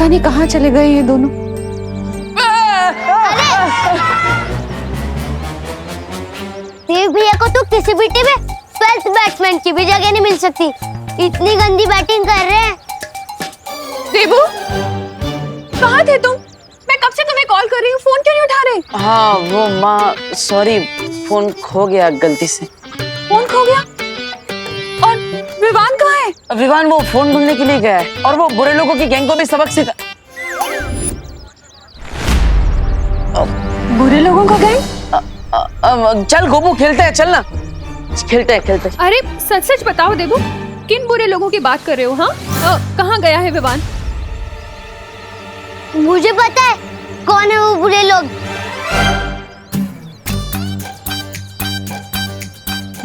पता नहीं कहाँ चले गए ये दोनों। देव भैया को तो किसी भी टीम में 12th बैट्समैन की भी जगह नहीं मिल सकती, इतनी गंदी बैटिंग कर रहे हैं। देबू, कहाँ थे तुम? मैं कब से तुम्हें कॉल कर रही हूँ, फोन क्यों नहीं उठा रहे? हाँ वो माँ, सॉरी, फोन खो गया गलती से। फोन खो गया? और विवान कहाँ है? विवान वो फोन ढूंढने के लिए गया है और वो बुरे लोगों की गैंग को भी सबक सिखा। बुरे लोगों का गैंग? चल गोपू, खेलते हैं, चल ना, खेलते हैं। अरे सच सच बताओ देबू, किन बुरे लोगों की बात कर रहे हो? हाँ, कहाँ गया है विवान? मुझे पता है कौन है वो बुरे लोग।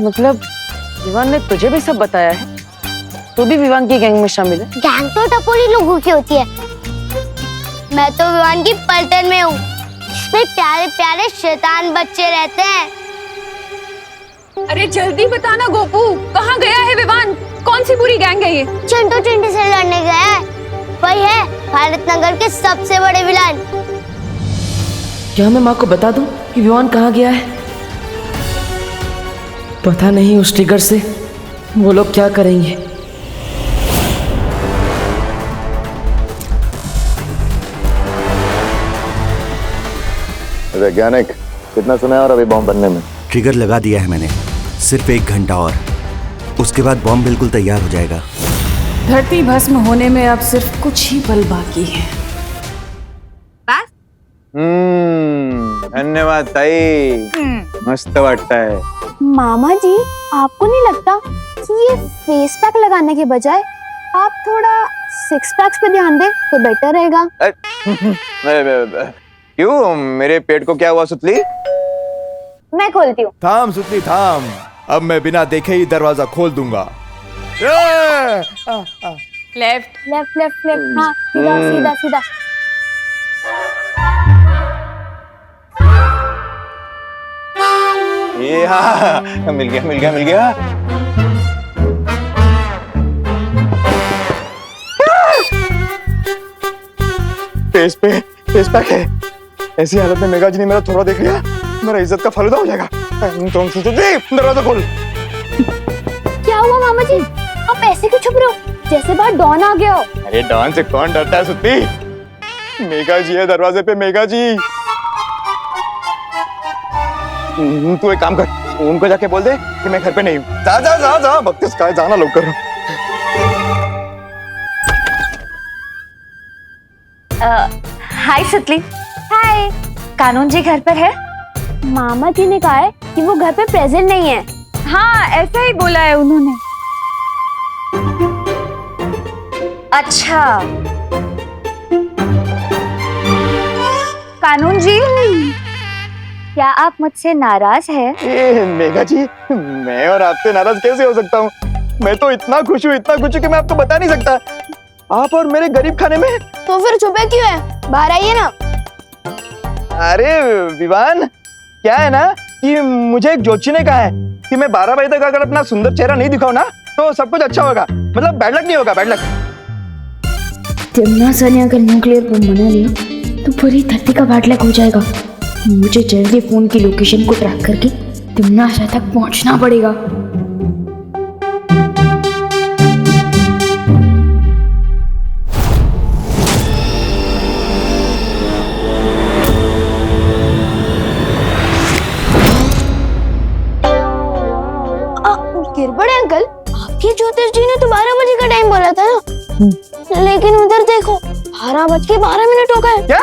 मतलब विवान ने तुझे भी सब बताया है? तू भी विवान की गैंग में शामिल है? गैंग तो टपोरी लोगों की होती है, मैं तो विवान की पलटन में हूँ, इसमें प्यारे प्यारे शैतान बच्चे रहते हैं। अरे जल्दी बताना गोपू, कहाँ गया है विवान? कौन सी बुरी गैंग है ये? चिंटू चिंटू से लड़ने गया है, वही है भारत नगर के सबसे बड़े विलन। क्या मैं माँ को बता दूं कि विवान कहाँ गया है? पता नहीं उस ट्रिगर से वो लोग क्या करेंगे। वैज्ञानिक, कितना समय और अभी बॉम्ब बनने में? ट्रिगर लगा दिया है मैंने, सिर्फ 1 घंटा और उसके बाद बॉम्ब बिल्कुल तैयार हो जाएगा। धरती भस्म होने में अब सिर्फ कुछ ही पल बाकी है। बस? धन्यवाद ताई, मस्त वाटतंय। मामा जी, आपको नहीं लगता कि ये फेस पैक लगाने के बजाय आप थोड़ा 6 पैक्स पे ध्यान दें तो बेटर रहेगा? क्यों, मेरे पेट को क्या हुआ सुतली? मैं खोलती हूँ। थाम सुतली थाम, अब मैं बिना देखे ही दरवाजा खोल दूंगा। लेफ्ट लेफ्ट लेफ्ट लेफ्ट, हाँ सीधा सीधा सीधा। ये हाँ, मिल गया। फेस पैक है। ऐसी हालत में मेघा जी ने मेरा थोड़ा देख लिया, मेरा इज्जत का फालूदा हो जाएगा। दरवाजा खोल। क्या हुआ मामा जी, आप ऐसे क्यों छुप रहे हो, जैसे बाहर डॉन आ गया हो? अरे डॉन से कौन डरता है सुत्ती? मेघा जी है दरवाजे पे, मेघा जी। तू एक काम कर, उनको जाके बोल दे कि मैं घर पे नहीं हूँ। जा बत्तीस का जाना लोग कर। हाय सुतली। हाय। कानून जी घर पर है? मामा जी ने कहा है कि वो घर पे प्रेजेंट नहीं है। हाँ, ऐसा ही बोला है उन्होंने। अच्छा, कानून जी, क्या आप मुझसे नाराज है? मेघा जी, मैं और आपसे नाराज कैसे हो सकता हूँ? मैं तो इतना खुश हूँ कि मैं आपको बता नहीं सकता। आप और मेरे गरीब खाने में। तो फिर छुपे क्यों है? बाहर आइए ना। अरे विवान, क्या है ना कि मुझे एक ज्योतिषी ने कहा है कि मैं 12 बजे तक अगर अपना सुंदर चेहरा नहीं दिखाऊं ना तो सब कुछ अच्छा होगा, मतलब बैड लक नहीं होगा, बैड लक। तिम्ना सर ने अगर न्यूक्लियर बम बना लिया तो पूरी धरती का बैड लक हो जाएगा। मुझे जल्दी फोन की लोकेशन को ट्रैक करके तिम्ना सर तक पहुंचना पड़ेगा। गिरबड़े अंकल, आपके ज्योतिष जी ने तो 12 बजे का टाइम बोला था ना, लेकिन उधर देखो 12:12 हो गए। क्या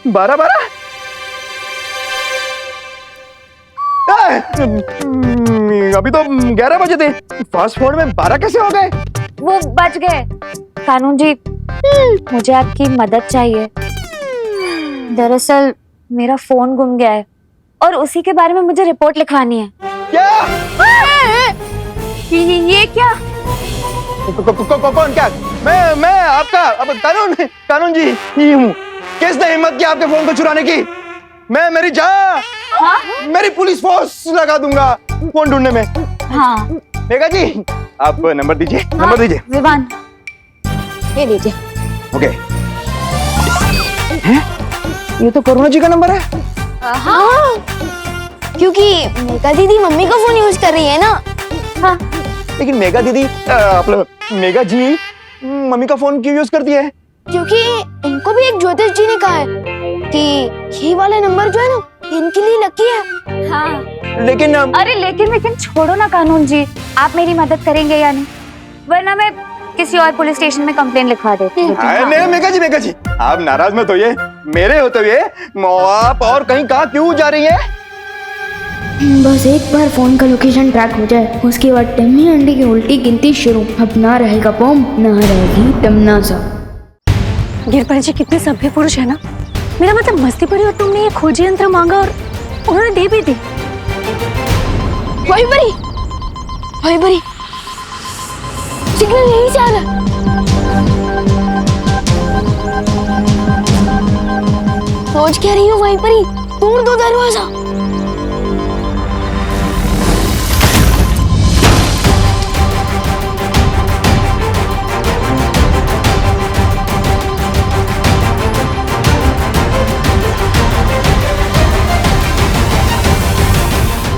12? अभी तो 11 बजे थे, फास्ट फॉरवर्ड में 12 कैसे हो गए? वो बच गए। कानून जी, मुझे आपकी मदद चाहिए। दरअसल मेरा फोन गुम गया है और उसी के बारे में मुझे रिपोर्ट लिखवानी है। क्या? ये क्या? कौन? क्या? मैं आपका अब कानून जी ही हूँ। किसने हिम्मत की आपके फोन को चुराने की? मैं मेरी जान, मेरी पुलिस फोर्स लगा दूंगा फोन ढूंढने में। हाँ। मेघा जी, आप नंबर दीजिए। नंबर दीजिए। विवान, ये लीजिए। ओके, ये तो करुणा जी का नंबर है। हाँ, क्योंकि मेघा दीदी मम्मी का फोन यूज कर रही है ना। हाँ, लेकिन मेघा दीदी मेघा जी मम्मी का फोन क्यों यूज करती है? क्योंकि इनको भी एक ज्योतिष जी ने कहा है कि ये वाला नंबर जो है ना इनके लिए लकी है। हाँ। लेकिन अरे लेकिन छोड़ो ना कानून जी, आप मेरी मदद करेंगे या नहीं, वरना मैं किसी और पुलिस स्टेशन में कंप्लेन लिखवा देती हूँ। नहीं मेघा जी आप नाराज मत होइए। मेरे होते हुए आप और कहीं कहाँ क्यों जा रही है? बस एक बार फोन का लोकेशन ट्रैक हो जाए, उसके बाद टम्मी अंडे की उल्टी गिनती शुरू। अब ना रहेगा बॉम्ब, ना रहेगी तमन्ना। गिरपाल जी कितने सभ्य पुरुष है ना। मेरा मतलब मस्ती पड़ी और तुमने ये खोजी यंत्र मांगा और उन्होंने दे भी दी। वही बड़ी सिग्नल यहीं से आ रहा। सोच क्या रही हो वहीं पर ही, तोड़ दो दरवाजा।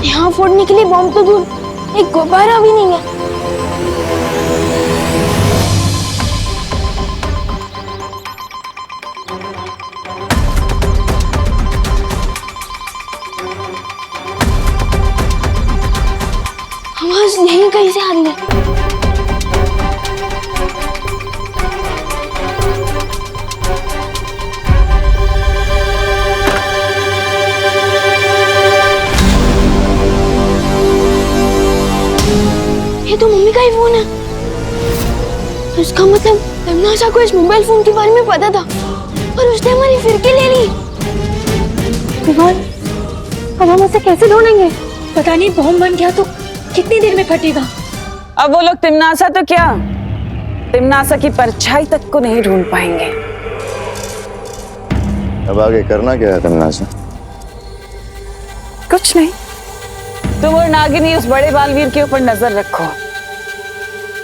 यहाँ फोड़ने के लिए बॉम्ब तो दूर, एक गुब्बारा भी नहीं है। आवाज यहीं कहीं से आ रही है। ये तो मम्मी का ही फोन है। इसका मतलब तमन्ना को इस मोबाइल फोन के बारे में पता था और उसने हमारी फिरकी ले ली। अब हम उसे कैसे ढूंढेंगे? पता नहीं बॉम्ब बन गया तो कितनी देर में फटेगा। अब वो लोग तिमनासा तो क्या, तिमनासा की परछाई तक को नहीं ढूंढ पाएंगे। अब आगे करना क्या है तमन्ना? कुछ नहीं, तुम और नागिनी उस बड़े बालवीर के ऊपर नजर रखो,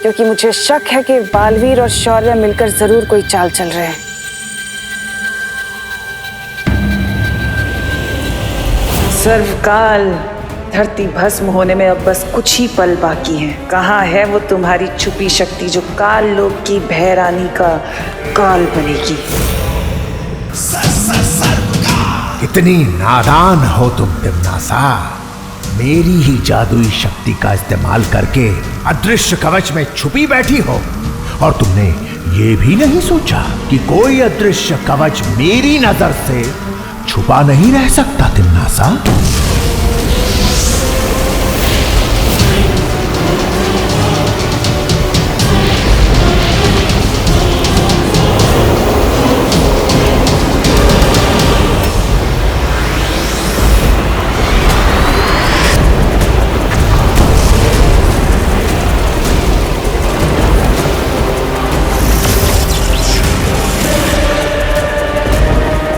क्योंकि मुझे शक है कि बालवीर और शौर्य मिलकर जरूर कोई चाल चल रहे हैं। सर्वकाल धरती भस्म होने में अब बस कुछ ही पल बाकी हैं। कहाँ है वो तुम्हारी छुपी शक्ति जो काल लोक की भैरानी का काल बनेगी? कितनी नादान हो तुम तिमनासा। मेरी ही जादुई शक्ति का इस्तेमाल करके अदृश्य कवच में छुपी बैठी हो और तुमने ये भी नहीं सोचा कि कोई अदृश्य कवच मेरी नजर से छुपा नहीं रह सकता तिमनासा।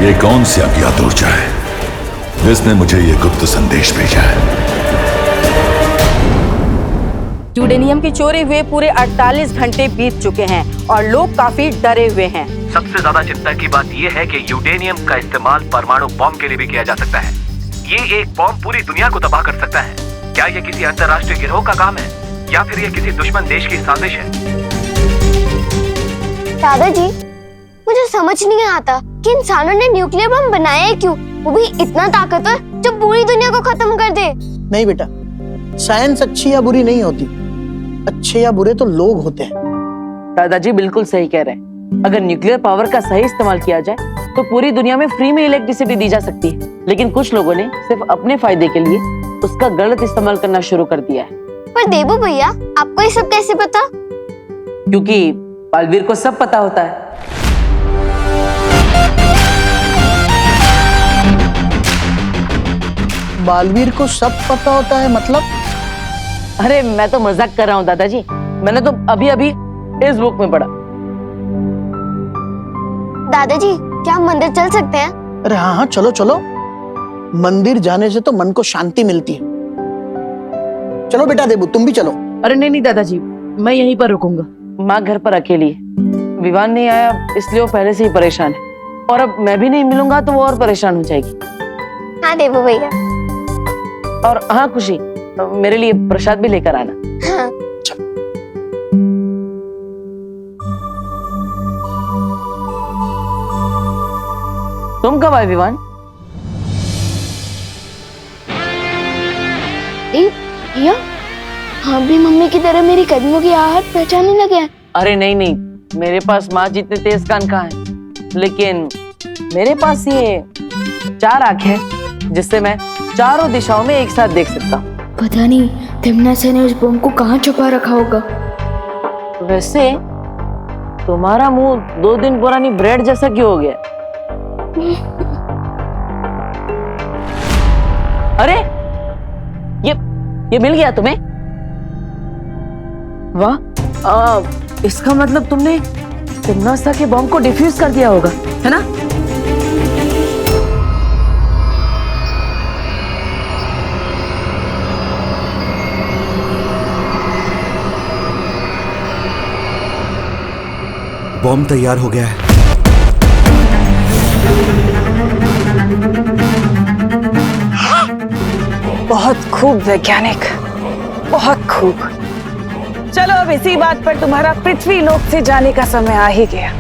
ये कौन सी अज्ञात ऊर्जा है जिसने मुझे ये गुप्त संदेश भेजा है? यूरेनियम की चोरी हुए पूरे 48 घंटे बीत चुके हैं और लोग काफी डरे हुए हैं। सबसे ज्यादा चिंता की बात यह है कि यूरेनियम का इस्तेमाल परमाणु बॉम्ब के लिए भी किया जा सकता है। ये एक बॉम्ब पूरी दुनिया को तबाह कर सकता है। क्या ये किसी अंतर्राष्ट्रीय गिरोह का काम है या फिर ये किसी दुश्मन देश की साजिश है? दादाजी, मुझे समझ नहीं आता कि इंसानों ने न्यूक्लियर बम बनाया है क्यों, वो भी इतना ताकतवर जो पूरी दुनिया को खत्म कर दे। नहीं बेटा, साइंस अच्छी या बुरी नहीं होती, अच्छे या बुरे तो लोग होते हैं। दादाजी बिल्कुल सही कह रहे हैं। अगर न्यूक्लियर पावर का सही इस्तेमाल किया जाए तो पूरी दुनिया में फ्री में इलेक्ट्रिसिटी दी जा सकती है, लेकिन कुछ लोगों ने सिर्फ अपने फायदे के लिए उसका गलत इस्तेमाल करना शुरू कर दिया है। पर देबू भैया, आपको ये सब कैसे पता? क्योंकि बालवीर को सब पता होता है। बालवीर को सब पता होता है मतलब? अरे मैं तो मजाक कर रहा हूँ दादाजी, मैंने तो अभी अभी इस बुक में पढ़ा। दादाजी, क्या हम मंदिर चल सकते हैं? अरे हाँ हाँ, चलो चलो। मंदिर जाने से तो मन को शांति मिलती है। चलो बेटा देबू, तुम भी चलो। अरे नहीं नहीं दादाजी, मैं यहीं पर रुकूंगा। माँ घर पर अकेली है, विवान नहीं आया इसलिए वो पहले से ही परेशान है। और अब मैं भी नहीं मिलूंगा तो वो और परेशान हो जाएगी। हाँ देवू भैया। और हाँ खुशी, मेरे लिए प्रसाद भी लेकर आना। हाँ। तुम कब आए विवान? भैया हाँ भी मम्मी की तरह मेरी कदमों की आहट पहचानने लगे हैं। अरे नहीं नहीं, मेरे पास माँ जितने तेज कान कहाँ है, लेकिन मेरे पास ये 4 आंखें हैं जिससे मैं चारों दिशाओं में एक साथ देख सकता हूँ। पता नहीं तिमनासा ने उस बम को कहाँ छुपा रखा होगा। वैसे तुम्हारा मुंह 2 दिन पुरानी ब्रेड जैसा क्यों हो गया? अरे ये मिल गया तुम्हें? वाह, इसका मतलब तुमने तिमनासा के बॉम्ब को डिफ्यूज कर दिया होगा, है ना? बॉम्ब तैयार हो गया है। बहुत खूब वैज्ञानिक, बहुत खूब। चलो अब इसी बात पर तुम्हारा पृथ्वी लोक से जाने का समय आ ही गया।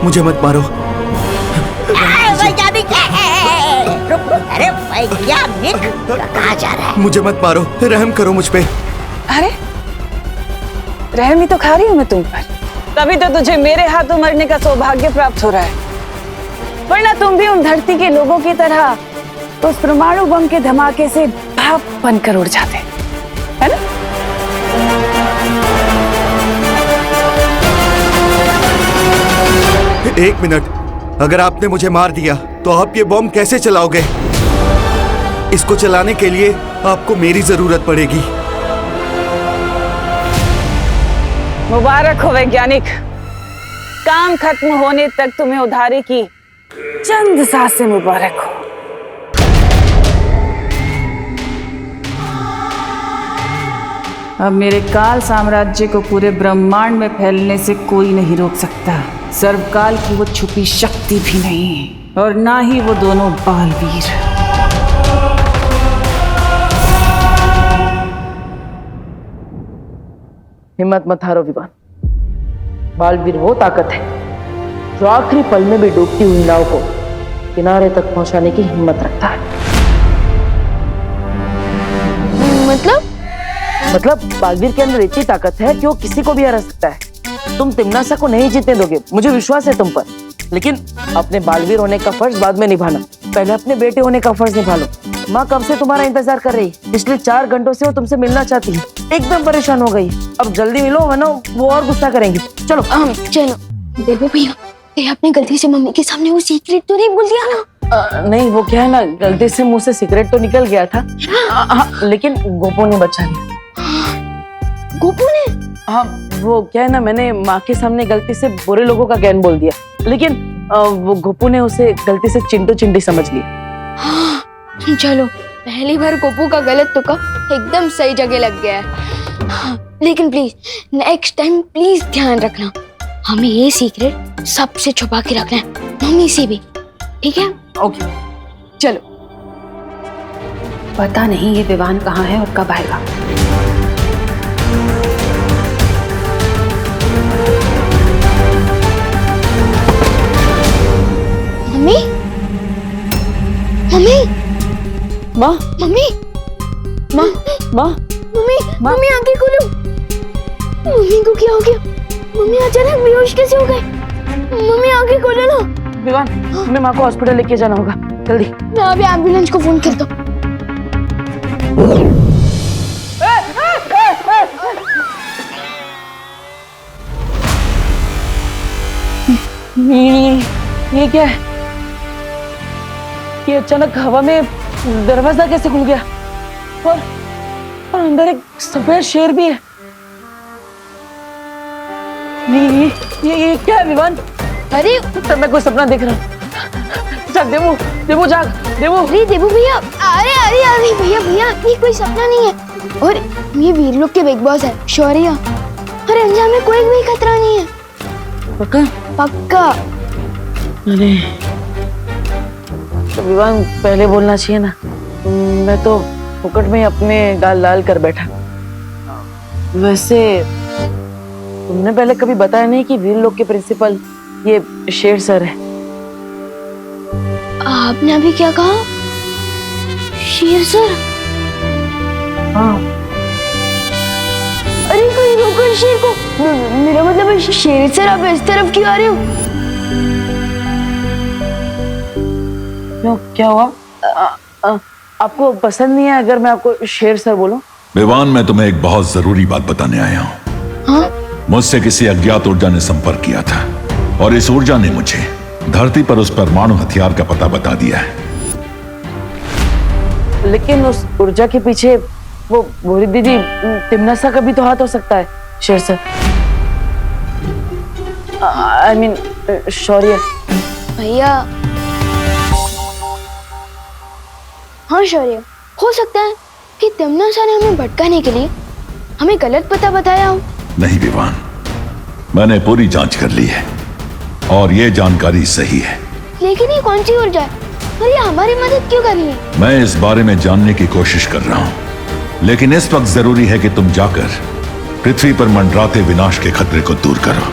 मुझे मत मारो। वैज्ञानिक, अरे वैज्ञानिक कहाँ जा रहा है? मुझे मत मारो, रहम करो मुझ पे। अरे रहम ही तो खा रही हूँ मैं तुम पर, तभी तो तुझे मेरे हाथों मरने का सौभाग्य प्राप्त हो रहा है। वरना तुम भी उन धरती के लोगों की तरह उस परमाणु बम के धमाके से भाप बनकर उड़ जाते, है ना? एक मिनट, अगर आपने मुझे मार दिया तो आप ये बॉम्ब कैसे चलाओगे? इसको चलाने के लिए आपको मेरी जरूरत पड़ेगी। मुबारक हो वैज्ञानिक, काम खत्म होने तक तुम्हें उधारी की चंद सांसें मुबारक हो। अब मेरे काल साम्राज्य को पूरे ब्रह्मांड में फैलने से कोई नहीं रोक सकता। सर्वकाल की वो छुपी शक्ति भी नहीं, और ना ही वो दोनों बालवीर। हिम्मत मत हारो विवान। बालवीर वो ताकत है जो आखिरी पल में भी डूबती हुई नाव को किनारे तक पहुंचाने की हिम्मत रखता है। मतलब बालवीर के अंदर इतनी ताकत है कि वो किसी को भी हरा सकता है। तुम तिमनासा को नहीं जीतने दोगे, मुझे विश्वास है तुम पर। लेकिन अपने बालवीर होने का फर्ज बाद में निभाना, पहले अपने बेटे होने का फर्ज निभा लो। माँ कब से तुम्हारा इंतजार कर रही है, पिछले 4 घंटों से वो तुमसे मिलना चाहती है, एकदम परेशान हो गई। अब जल्दी मिलो वरना वो और गुस्सा करेंगी। चलो चलो। देवू भैया, ये आपने गलती से मम्मी के सामने वो सीक्रेट तो नहीं बोल दिया ना? नहीं, वो क्या है ना, गलती से मुंह से सिगरेट तो निकल गया था। लेकिन गोपू ने बचा लिया। गोपू ने? हाँ, वो क्या है ना, मैंने माँ के सामने गलती से बुरे लोगों का ज्ञान बोल दिया, लेकिन वो गोपू ने उसे गलती से चिंटू चिंटी समझ लिया। हाँ, चलो पहली बार गोपू का गलत तुक्का एकदम सही जगह लग गया है। हाँ, लेकिन प्लीज नेक्स्ट टाइम प्लीज ध्यान रखना, हमें ये सीक्रेट सबसे छुपा के रखना है, मम्मी से भी, ठीक है? ओके चलो। पता नहीं ये विवान कहाँ है और कब आएगा। मम्मी, मम्मी, माँ, मम्मी, माँ, माँ, मम्मी, मम्मी आंखें खोलो। मम्मी को क्या हो गया? मम्मी अचानक बेहोश कैसे हो गए? मम्मी आंखें खोलो ना। विवान, हमें माँ को हॉस्पिटल लेके जाना होगा, जल्दी। मैं अभी एम्बुलेंस को फोन करता हूँ। ये क्या है? ये अचानक हवा में दरवाजा कैसे खुल गया? और अंदर एक सफेद शेर भी है। ये क्या है विवान? अरे तो मैं कोई सपना देख रहा हूँ। जाग देवू, देवू जाग, देवू। अरे देवू भैया, अरे अरे अरे भैया भैया, ये कोई सपना नहीं है, और ये वीर लोग के बिग बॉस है शौर्य। और अंजाम में कोई भी खतरा नहीं है। पक्का? पक्का। अरे तो विवान पहले बोलना चाहिए ना, मैं तो फुकट में अपने गाल लाल कर बैठा। वैसे तुमने पहले कभी बताया नहीं कि वीर लोग के प्रिंसिपल ये शेर सर है। आपने अभी क्या कहा? शेर सर? हाँ। अरे कोई रोको शेर को। मेरा मतलब है शेर सर, आप इस तरफ क्यों आ रहे हो? क्यों, क्या हुआ? आपको पसंद नहीं है अगर मैं आपको शेर सर बोलूं? विवान, मैं तुम्हें एक बहुत जरूरी बात बताने आया हूँ। हाँ? मुझसे किसी अज्ञात ऊर्जा ने संपर्क किया था और इस ऊर्जा ने मुझे धरती पर उस परमाणु हथियार का पता बता दिया है। लेकिन उस ऊर्जा के पीछे वो भूरी दीदी तिमनासा का भी तो हाथ हो सकता है शेर सर। आई मीन शौर्य। भैया हाँ शौर्य, हो सकता है कि तिमनासा ने हमें भटकाने के लिए हमें गलत पता बताया हो। नहीं विवान, मैंने पूरी जांच कर ली है और ये जानकारी सही है। लेकिन ये कौन सी ऊर्जा है और ये हमारी मदद क्यों कर रही है? मैं इस बारे में जानने की कोशिश कर रहा हूँ, लेकिन इस वक्त जरूरी है कि तुम जाकर पृथ्वी पर मंडराते विनाश के खतरे को दूर करो।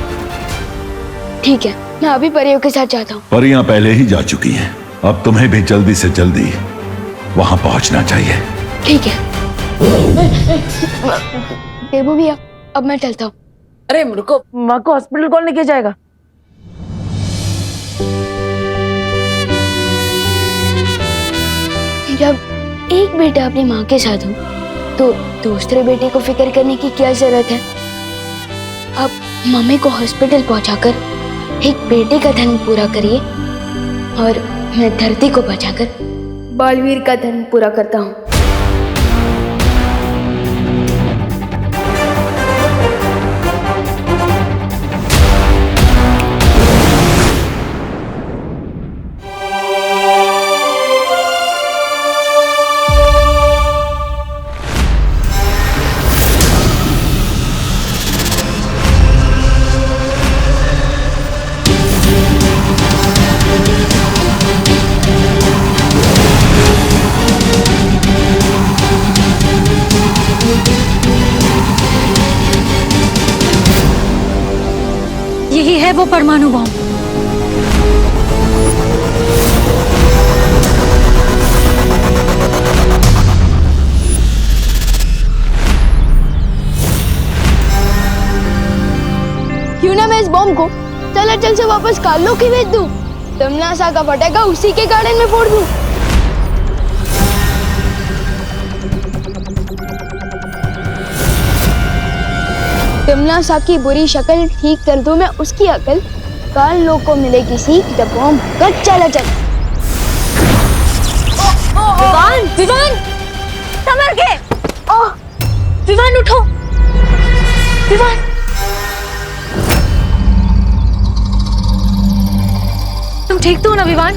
ठीक है, मैं अभी परियों के साथ जाता हूँ। परियां पहले ही जा चुकी हैं, अब तुम्हें भी जल्दी से जल्दी वहां पहुंचना चाहिए। ठीक है देवू भैया, अब मैं चलता हूँ। अरे रुको, माँ को हॉस्पिटल कौन लेके जाएगा? जब एक बेटा अपनी माँ के साथ हो तो दूसरे बेटे को फिक्र करने की क्या जरूरत है? अब मम्मी को हॉस्पिटल पहुंचाकर एक बेटे का धर्म पूरा करिए और मैं धरती को बचाकर बालवीर का धर्म पूरा करता हूँ। यही है वो परमाणु बम। क्यों ना मैं इस बम को चल से वापस कालो की भेज दूं? तिमनासा का पटाखा उसी के गार्डन में फोड़ दूं। तिमनासा की बुरी शक्ल ठीक कर दूं मैं उसकी अकल। काल लोग को मिलेगी सीख जब बम कट चला चल। विवान, विवान, संभल के। विवान उठो, विवान। तुम ठीक तो हो ना विवान?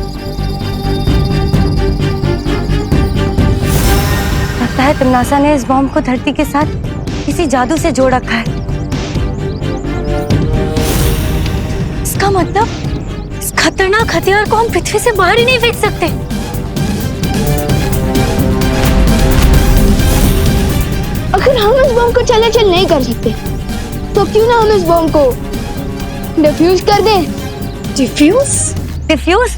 लगता है तिमनासा ने इस बॉम्ब को धरती के साथ किसी जादू से जोड़ रखा है। इसका मतलब इस खतरनाक हथियार को हम पृथ्वी से बाहर ही नहीं फेंक सकते। अगर हम इस बम को चलाचल नहीं कर सकते तो क्यों ना हम इस बम को डिफ्यूज कर दें? डिफ्यूज? डिफ्यूज?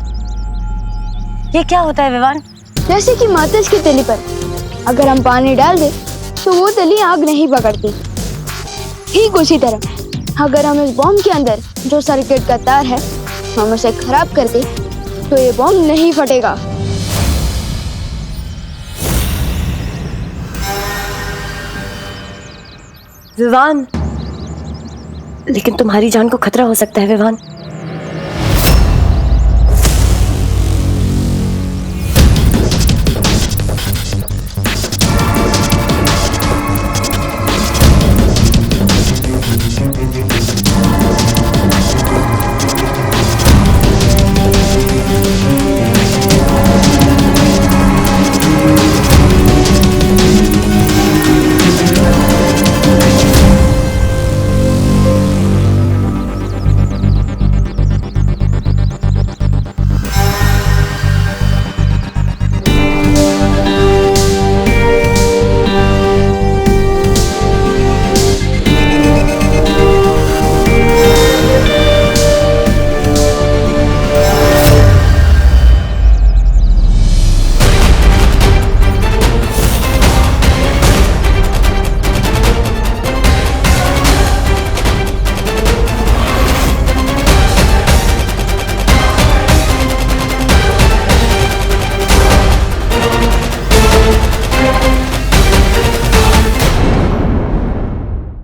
ये क्या होता है विवान? जैसे कि माचिस की तिली पर अगर हम पानी डाल दें तो वो तिली आग नहीं पकड़ती। ठीक उसी तरह अगर हम इस बम के अंदर जो सर्किट का तार है हम उसे खराब कर दें तो ये बम नहीं फटेगा। विवान, लेकिन तुम्हारी जान को खतरा हो सकता है विवान।